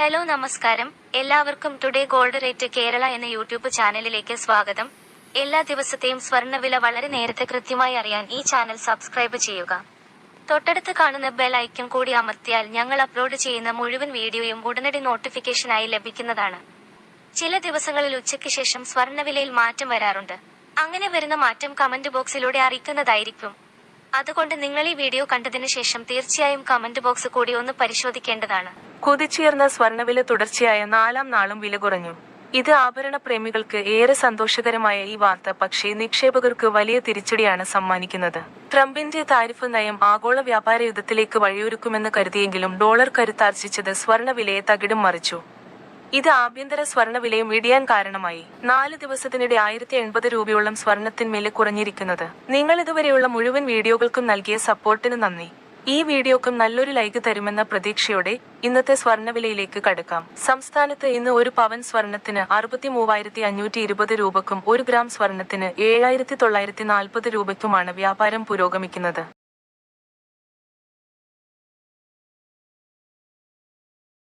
Hello നമസ്കാരം, എല്ലാവർക്കും today gold rate Kerala എന്ന യൂട്യൂബ് ചാനലിലേക്ക് സ്വാഗതം. എല്ലാ ദിവസത്തെയും സ്വർണ്ണവില വളരെ നേരത്തെ കൃത്യമായി അറിയാൻ ഈ ചാനൽ സബ്സ്ക്രൈബ് ചെയ്യുക. തൊട്ടടുത്ത് കാണുന്ന ബെൽ ഐക്കൺ കൂടി അമർത്തിയാൽ ഞങ്ങൾ അപ്ലോഡ് ചെയ്യുന്ന മുഴുവൻ വീഡിയോയും ഉടനടി നോട്ടിഫിക്കേഷനായി ലഭിക്കുന്നതാണ്. ചില ദിവസങ്ങളിൽ ഉച്ചയ്ക്ക് ശേഷം സ്വർണ്ണവിലയിൽ മാറ്റം വരാറുണ്ട്. അങ്ങനെ വരുന്ന മാറ്റം കമന്റ് ബോക്സിലൂടെ അറിയിക്കുന്നതായിരിക്കും. അതുകൊണ്ട് നിങ്ങൾ ഈ വീഡിയോ കണ്ടതിന് ശേഷം തീർച്ചയായും കമന്റ് ബോക്സ് കൂടി ഒന്ന് പരിശോധിക്കേണ്ടതാണ്. കുതിച്ചുയർന്ന സ്വർണ്ണവില തുടർച്ചയായ 4ാം നാളും വില കുറഞ്ഞു. ഇത് ആഭരണ പ്രേമികൾക്ക് ഏറെ സന്തോഷകരമായ ഈ വാർത്ത പക്ഷേ നിക്ഷേപകർക്ക് വലിയ തിരിച്ചടിയാണ് സമ്മാനിക്കുന്നത്. ട്രംപിന്റെ താരിഫ് നയം ആഗോള വ്യാപാര യുദ്ധത്തിലേക്ക് വഴിയൊരുക്കുമെന്ന് കരുതിയെങ്കിലും ഡോളർ കരുത്താർജിച്ചത് സ്വർണ്ണവിലയെ തകിടം മറിച്ചു. ഇത് ആഭ്യന്തര സ്വർണ്ണവിലയും ഇടിയാൻ കാരണമായി. 4 ദിവസത്തിനിടെ 1080 രൂപയോളം സ്വർണ്ണത്തിന്മേൽ കുറഞ്ഞിരിക്കുന്നത്. നിങ്ങൾ ഇതുവരെയുള്ള മുഴുവൻ വീഡിയോകൾക്കും നൽകിയ സപ്പോർട്ടിന് നന്ദി. ഈ വീഡിയോക്കും നല്ലൊരു ലൈക്ക് തരുമെന്ന പ്രതീക്ഷയോടെ ഇന്നത്തെ സ്വർണ്ണവിലയിലേക്ക് കടക്കാം. സംസ്ഥാനത്ത് ഇന്ന് ഒരു പവൻ സ്വർണ്ണത്തിന് 63,520 രൂപക്കും 1 ഗ്രാം സ്വർണ്ണത്തിന് 7,940 രൂപയ്ക്കുമാണ് വ്യാപാരം പുരോഗമിക്കുന്നത്.